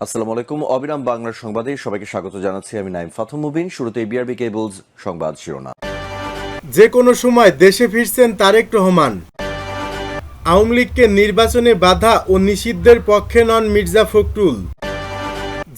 আসসালামু আলাইকুম। অবিরাম বাংলার সংবাদে সবাইকে স্বাগত জানাচ্ছি। আমি নাইম ফাথম মুবিন। শুরুতে বিআরবি কেবলস সংবাদ শিরোনাম। যে কোনো সময় দেশে ফিরছেন তারেক রহমান। আওয়ামী লীগকে নির্বাচনে বাধা ও নিষিদ্ধের পক্ষে নন মির্জা ফখরুল।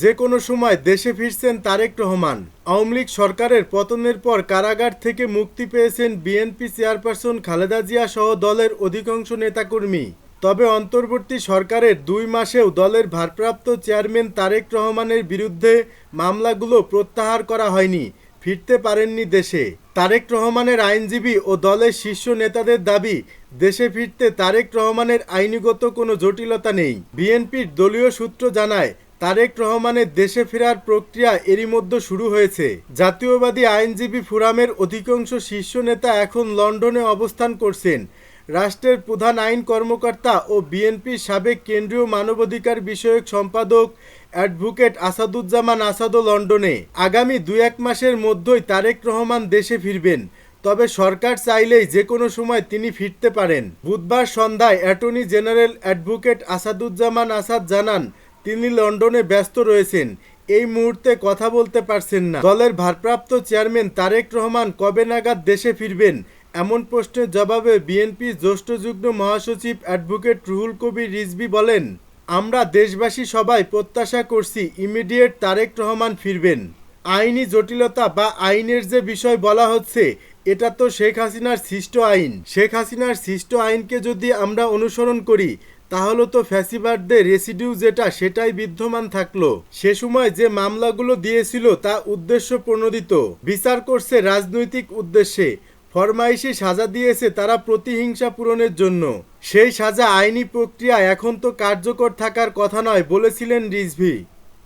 যে কোনো সময় দেশে ফিরছেন তারেক রহমান। আওয়ামী লীগ সরকারের পতনের পর কারাগার থেকে মুক্তি পেয়েছেন বিএনপি চেয়ারপারসন খালেদা জিয়া সহ দলের অধিকাংশ নেতাকর্মী। তবে অন্তর্বর্তী সরকারের 2 মাসেও দলের ভারপ্রাপ্ত চেয়ারম্যান তারেক রহমানের বিরুদ্ধে মামলাগুলো প্রত্যাহার করা হয়নি। ফিরতে পারেননি দেশে। তারেক রহমানের আইনজীবী ও দলের শীর্ষ নেতাদের দাবি, দেশে ফিরতে তারেক রহমানের আইনগত কোনো জটিলতা নেই। বিএনপির দলীয় সূত্র জানায়, তারেক রহমানের দেশে ফেরার প্রক্রিয়া এরই মধ্যে শুরু হয়েছে। জাতীয়বাদী আইনজীবী ফোরামের অধিকাংশ শীর্ষ নেতা এখন লন্ডনে অবস্থান করছেন। রাষ্ট্রের প্রধান আইন কর্মকর্তা ও বিএনপির সাবেক কেন্দ্রীয় মানবাধিকার বিষয়ক সম্পাদক অ্যাডভোকেট আসাদুজ্জামান আসাদও লন্ডনে। আগামী 2-1 মাসের মধ্যেই তারেক রহমান দেশে ফিরবেন। তবে সরকার চাইলেই যে কোনো সময় তিনি ফিরতে পারেন। বুধবার সন্ধ্যায় attorney general advocate Asaduzzaman Asad জানান, তিনি লন্ডনে ব্যস্ত রয়েছেন, এই মুহূর্তে কথা বলতে পারছেন না। দলের ভারপ্রাপ্ত চেয়ারম্যান তারেক রহমান কবে নাগাদ দেশে ফিরবেন এমন প্রশ্নের জবাবে বিএনপির জ্যেষ্ঠ যুগ্ম মহাসচিব অ্যাডভোকেট রুহুল কবির রিজভী বলেন, আমরা দেশবাসী সবাই প্রত্যাশা করছি ইমিডিয়েট তারেক রহমান ফিরবেন। আইনি জটিলতা বা আইনের যে বিষয় বলা হচ্ছে, এটা তো শেখ হাসিনার সৃষ্ট আইন। শেখ হাসিনার সৃষ্ট আইনকে যদি আমরা অনুসরণ করি, তাহলে তো ফ্যাসিবাদদের রেসিডিউ যেটা সেটাই বিদ্যমান থাকলো। সে সময় যে মামলাগুলো দিয়েছিল তা উদ্দেশ্য প্রণোদিত, বিচার করছে রাজনৈতিক উদ্দেশ্যে। ফরমাইশি সাজা দিয়েছে তারা প্রতিহিংসা পূরণের জন্য। সেই সাজা আইনি প্রক্রিয়া এখন তো কার্যকর থাকার কথা নয় বলেছিলেন রিজভী।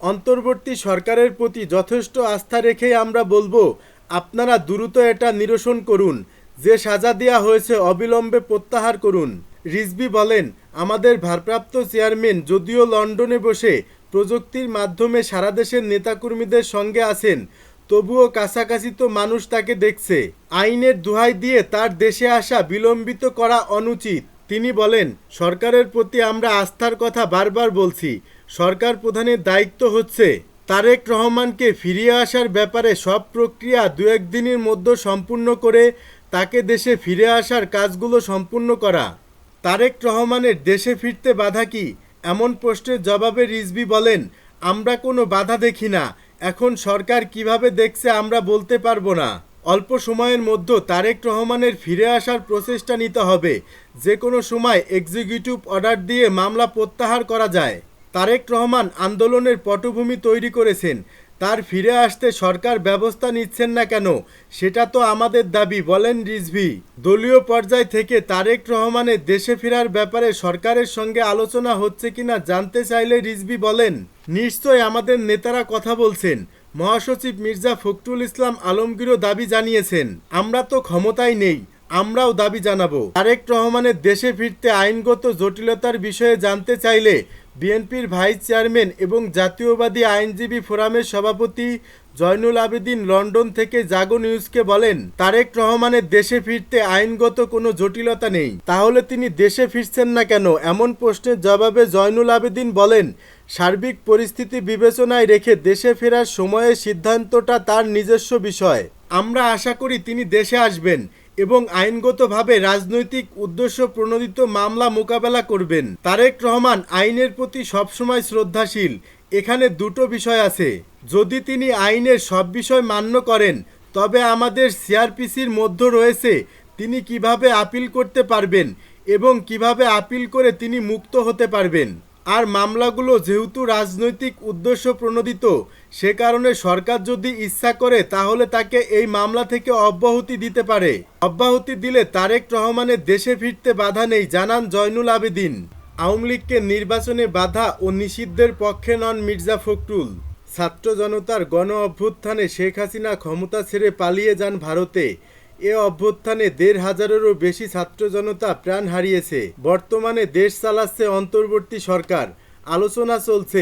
অন্তর্বর্তী সরকারের প্রতি যথেষ্ট আস্থা রেখেই আমরা বলবো, আপনারা দ্রুত এটা নিরসন করুন। যে সাজা দেওয়া হয়েছে অবিলম্বে প্রত্যাহার করুন। রিজভী বলেন, আমাদের ভারপ্রাপ্ত চেয়ারম্যান যদিও লন্ডনে বসে প্রযুক্তির মাধ্যমে সারা দেশের নেতাকর্মীদের সঙ্গে আছেন, তবুও কাছাকাছি তো মানুষ তাকে দেখছে। আইনের দোহাই দিয়ে তার দেশে আসা বিলম্বিত করা অনুচিত। তিনি বলেন, সরকারের প্রতি আমরা আস্থার কথা বারবার বলছি। সরকার প্রধানের দায়িত্ব হচ্ছে তারেক রহমানকে ফিরিয়ে আসার ব্যাপারে সব প্রক্রিয়া 2-1 দিনের মধ্যে সম্পূর্ণ করে তাকে দেশে ফিরে আসার কাজগুলো সম্পূর্ণ করা। তারেক রহমানের দেশে ফিরতে বাধা কি এমন প্রশ্নের জবাবে রিজভী বলেন, আমরা কোনো বাধা দেখি না। এখন সরকার কিভাবে দেখছে আমরা বলতে পারবো না। অল্প সময়ের মধ্যে তারেক রহমানের ফিরে আসার প্রচেষ্টা নিতে হবে। যে কোনো সময় এক্সিকিউটিভ অর্ডার দিয়ে মামলা প্রত্যাহার করা যায়। তারেক রহমান আন্দোলনের পটভূমি তৈরি করেছেন, তার ফিরে আসতে সরকার ব্যবস্থা নিচ্ছেন না কেন সেটা তো আমাদের দাবি, বলেন রিজভী। দলীয় পর্যায় থেকে তারেক রহমানের দেশে ফেরার ব্যাপারে সরকারের সঙ্গে আলোচনা হচ্ছে কিনা জানতে চাইলে রিজভী বলেন, নিশ্চয় আমাদের নেতারা কথা বলছেন। মহাসচিব মির্জা ফখরুল ইসলাম আলমগীরও দাবি জানিয়েছেন। আমরা তো ক্ষমতায় নেই, আমরাও দাবি জানাবো। তারেক রহমানের দেশে ফিরতে আইনগত জটিলতার বিষয়ে জানতে চাইলে বিএনপির ভাইস চেয়ারম্যান এবং জাতীয়বাদী আইনজীবী ফোরামের সভাপতি জয়নুল আবেদিন লন্ডন থেকে জাগো নিউজকে বলেন, তারেক রহমানের দেশে ফিরতে আইনগত কোনো জটিলতা নেই। তাহলে তিনি দেশে ফিরছেন না কেন এমন প্রশ্নের জবাবে জয়নুল আবেদিন বলেন, সার্বিক পরিস্থিতি বিবেচনায় রেখে দেশে ফেরার সময়ের সিদ্ধান্তটা তার নিজস্ব বিষয়। আমরা আশা করি তিনি দেশে আসবেন এবং আইনগতভাবে রাজনৈতিক উদ্দেশ্য প্রণোদিত মামলা মোকাবেলা করবেন। তারেক রহমান আইনের প্রতি সবসময় শ্রদ্ধাশীল। এখানে দুটো বিষয় আছে। যদি তিনি আইনের সব বিষয় মান্য করেন, তবে আমাদের সিআরপিসির মধ্যে রয়েছে তিনি কিভাবে আপিল করতে পারবেন এবং কিভাবে আপিল করে তিনি মুক্ত হতে পারবেন। আর মামলাগুলো যেহেতু রাজনৈতিক উদ্দেশ্য প্রণোদিত, সে কারণে সরকার যদি ইচ্ছা করে তাহলে তাকে এই মামলা থেকে অব্যাহতি দিতে পারে। অব্যাহতি দিলে তারেক রহমানের দেশে ফিরতে বাধা নেই, জানান জয়নুল আবেদিন। আওয়ামী লীগকে নির্বাচনে বাধা ও নিষিদ্ধের পক্ষে নন মির্জা ফখরুল। ছাত্র জনতার গণ অভ্যুত্থানে শেখ হাসিনা ক্ষমতা ছেড়ে পালিয়ে যান ভারতে। এ অভ্যুত্থানে 1,500-এরও বেশি ছাত্র জনতা প্রাণ হারিয়েছে। বর্তমানে দেশ চালাচ্ছে অন্তর্বর্তী সরকার। আলোচনা চলছে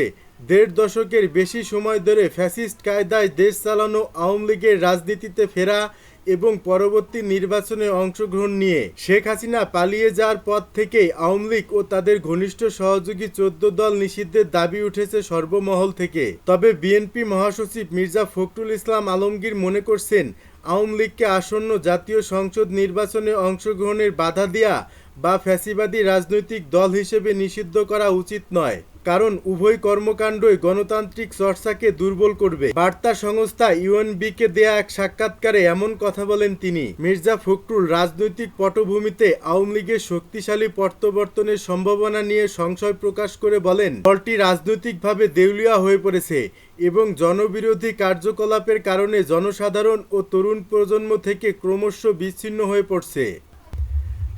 1.5 দশকের বেশি সময় ধরে ফ্যাসিস্ট কায়দায় দেশ চালানো আওয়ামী লীগের রাজনীতিতে ফেরা এবং পরবর্তী নির্বাচনে অংশগ্রহণ নিয়ে। শেখ হাসিনা পালিয়ে যাওয়ার পর থেকেই আওয়ামী লীগ ও তাদের ঘনিষ্ঠ সহযোগী 14 দল নিষিদ্ধের দাবি উঠেছে সর্বমহল থেকে। তবে বিএনপি মহাসচিব মির্জা ফখরুল ইসলাম আলমগীর মনে করছেন, আওয়ামী লীগকে আসন্ন জাতীয় সংসদ নির্বাচনে অংশগ্রহণের বাধা দেয়া বা ফ্যাসিবাদী রাজনৈতিক দল হিসেবে নিষিদ্ধ করা উচিত নয়, কারণ উভয় কর্মকাণ্ডই গণতান্ত্রিক চর্চাকে দুর্বল করবে। বার্তা সংস্থা ইউএনবিকে দেয়া এক সাক্ষাৎকারে এমন কথা বলেন তিনি। মির্জা ফখরুল রাজনৈতিক পটভূমিতে আওয়ামী লীগের শক্তিশালী প্রত্যাবর্তনের সম্ভাবনা নিয়ে সংশয় প্রকাশ করে বলেন, দলটি রাজনৈতিকভাবে দেউলিয়া হয়ে পড়েছে এবং জনবিরোধী কার্যকলাপের কারণে জনসাধারণ ও তরুণ প্রজন্ম থেকে ক্রমশ বিচ্ছিন্ন হয়ে পড়ছে।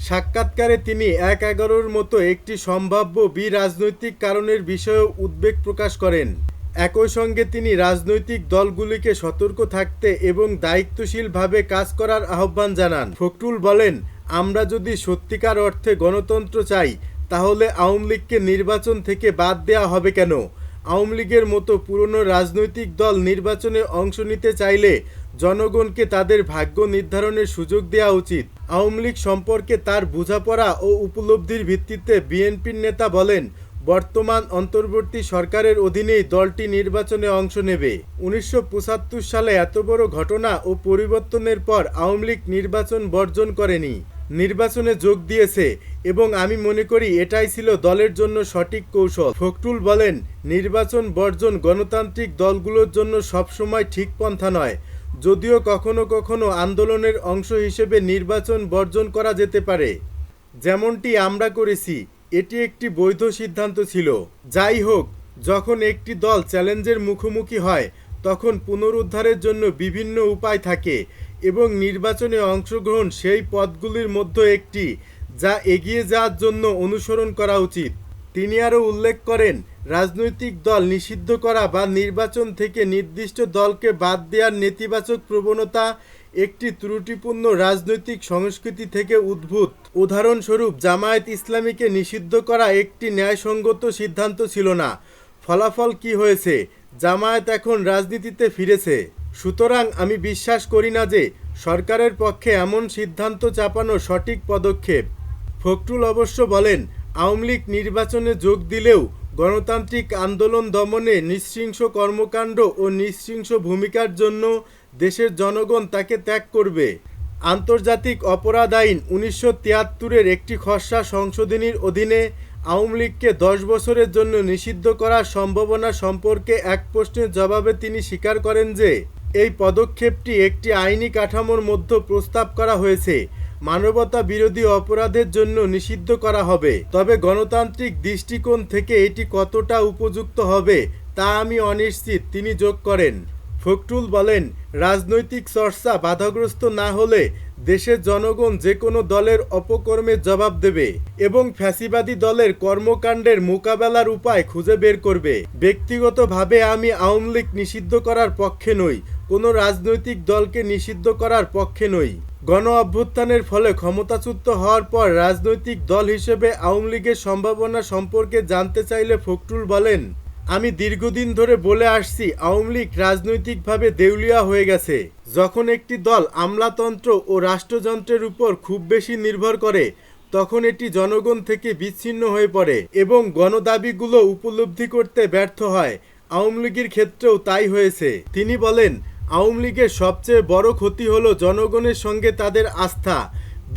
সাক্ষাৎকারে তিনি ১/১১-র মতো একটি সম্ভাব্য রাজনৈতিক কারণের বিষয়েও উদ্বেগ প্রকাশ করেন। একই সঙ্গে তিনি রাজনৈতিক দলগুলিকে সতর্ক থাকতে এবং দায়িত্বশীলভাবে কাজ করার আহ্বান জানান। ফখরুল বলেন, আমরা যদি সত্যিকার অর্থে গণতন্ত্র চাই তাহলে আওয়ামী লীগকে নির্বাচন থেকে বাদ দেওয়া হবে কেন? আওয়ামী লীগের মতো পুরনো রাজনৈতিক দল নির্বাচনে অংশ নিতে চাইলে জনগণকে তাদের ভাগ্য নির্ধারণের সুযোগ দেওয়া উচিত। আওয়ামী লীগ সম্পর্কে তার বোঝাপড়া ও উপলব্ধির ভিত্তিতে বিএনপির নেতা বলেন, বর্তমান অন্তর্বর্তী সরকারের অধীনেই দলটি নির্বাচনে অংশ নেবে। ১৯৭৫ সালে এত বড় ঘটনা ও পরিবর্তনের পর আওয়ামী লীগ নির্বাচন বর্জন করেনি, নির্বাচনে যোগ দিয়েছে এবং আমি মনে করি এটাই ছিল দলের জন্য সঠিক কৌশল। ফখরুল বলেন, নির্বাচন বর্জন গণতান্ত্রিক দলগুলোর জন্য সবসময় ঠিক পন্থা নয়, যদিও কখনো কখনো আন্দোলনের অংশ হিসেবে নির্বাচন বর্জন করা যেতে পারে, যেমনটি আমরা করেছি। এটি একটি বৈধ সিদ্ধান্ত ছিল। যাই হোক, যখন একটি দল চ্যালেঞ্জের মুখোমুখি হয় তখন পুনরুদ্ধারের জন্য বিভিন্ন উপায় থাকে এবং নির্বাচনে অংশগ্রহণ সেই পথগুলির মধ্যে একটি, যা এগিয়ে যাওয়ার জন্য অনুসরণ করা উচিত। তিনি আরও উল্লেখ করেন, রাজনৈতিক দল নিষিদ্ধ করা বা নির্বাচন থেকে নির্দিষ্ট দলকে বাদ দেওয়ার নেতিবাচক প্রবণতা একটি ত্রুটিপূর্ণ রাজনৈতিক সংস্কৃতি থেকে উদ্ভূত। উদাহরণস্বরূপ, জামায়াত ইসলামীকে নিষিদ্ধ করা একটি ন্যায়সঙ্গত সিদ্ধান্ত ছিল না। ফলাফল কি হয়েছে? জামায়াত এখন রাজনীতিতে ফিরেছে। সুতরাং আমি বিশ্বাস করি না যে সরকারের পক্ষে এমন সিদ্ধান্ত চাপানো সঠিক পদক্ষেপ। ফখরুল অবশ্য বলেন, আওয়ামী লীগ নির্বাচনে যোগ দিলেও গণতান্ত্রিক আন্দোলন দমনে নৃশংস কর্মকাণ্ড ও নৃশংস ভূমিকার জন্য দেশের জনগণ তাকে ত্যাগ করবে। আন্তর্জাতিক অপরাধ আইন ১৯৭৩-এর একটি খসড়া সংশোধনীর অধীনে আওয়ামী লীগকে ১০ বছরের জন্য নিষিদ্ধ করার সম্ভাবনা সম্পর্কে এক প্রশ্নের জবাবে তিনি স্বীকার করেন যে এই পদক্ষেপটি একটি আইনি কাঠামোর মধ্যে প্রস্তাব করা হয়েছে। মানবতা বিরোধী অপরাধের জন্য নিষিদ্ধ করা হবে, তবে গণতান্ত্রিক দৃষ্টিকোণ থেকে এটি কতটা উপযুক্ত হবে তা আমি অনিশ্চিত, তিনি যোগ করেন। ফখরুল বলেন, রাজনৈতিক চর্চা বাধাগ্রস্ত না হলে দেশের জনগণ যে কোনো দলের অপকর্মের জবাব দেবে এবং ফ্যাসিবাদী দলের কর্মকাণ্ডের মোকাবেলার উপায় খুঁজে বের করবে। ব্যক্তিগতভাবে আমি আওয়ামী লীগ নিষিদ্ধ করার পক্ষে নই, কোনো রাজনৈতিক দলকে নিষিদ্ধ করার পক্ষে নই। গণ অভ্যুত্থানের ফলে ক্ষমতাচ্যুত হওয়ার পর রাজনৈতিক দল হিসেবে আওয়ামী লীগের সম্ভাবনা সম্পর্কে জানতে চাইলে ফখরুল বলেন, আমি দীর্ঘদিন ধরে বলে আসছি আওয়ামী লীগ রাজনৈতিকভাবে দেউলিয়া হয়ে গেছে। যখন একটি দল আমলাতন্ত্র ও রাষ্ট্রযন্ত্রের উপর খুব বেশি নির্ভর করে তখন এটি জনগণ থেকে বিচ্ছিন্ন হয়ে পড়ে এবং গণদাবিগুলো উপলব্ধি করতে ব্যর্থ হয়। আওয়ামী লীগের ক্ষেত্রেও তাই হয়েছে। তিনি বলেন, আওয়ামী লীগের সবচেয়ে বড় ক্ষতি হলো জনগণের সঙ্গে তাদের আস্থা,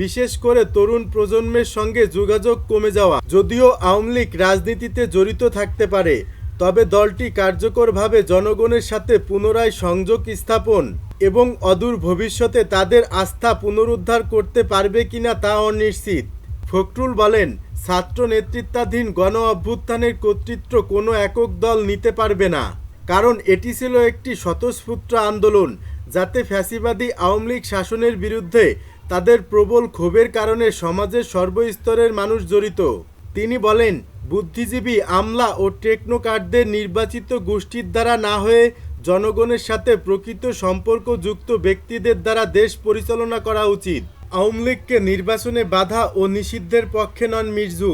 বিশেষ করে তরুণ প্রজন্মের সঙ্গে যোগাযোগ কমে যাওয়া। যদিও আওয়ামী লীগ রাজনীতিতে জড়িত থাকতে পারে, তবে দলটি কার্যকরভাবে জনগণের সাথে পুনরায় সংযোগ স্থাপন এবং অদূর ভবিষ্যতে তাদের আস্থা পুনরুদ্ধার করতে পারবে কিনা তা অনিশ্চিত। ফখরুল বলেন, ছাত্র নেতৃত্বাধীন গণ অভ্যুত্থানের কর্তৃত্ব কোনো একক দল নিতে পারবে না, কারণ এটি ছিল একটি স্বতঃস্ফূর্ত আন্দোলন যাতে ফ্যাসিবাদী আওয়ামী লীগ শাসনের বিরুদ্ধে তাদের প্রবল ক্ষোভের কারণে সমাজের সর্বস্তরের মানুষ জড়িত। তিনি বলেন, বুদ্ধিজীবী, আমলা ও টেকনোক্র্যাটদের নির্বাচিত গোষ্ঠীর দ্বারা না হয়ে জনগণের সাথে প্রকৃত সম্পর্কযুক্ত ব্যক্তিদের দ্বারা দেশ পরিচালনা করা উচিত। আওয়ামী লীগকে নির্বাচনে বাধা ও নিষিদ্ধের পক্ষে নন মির্জু।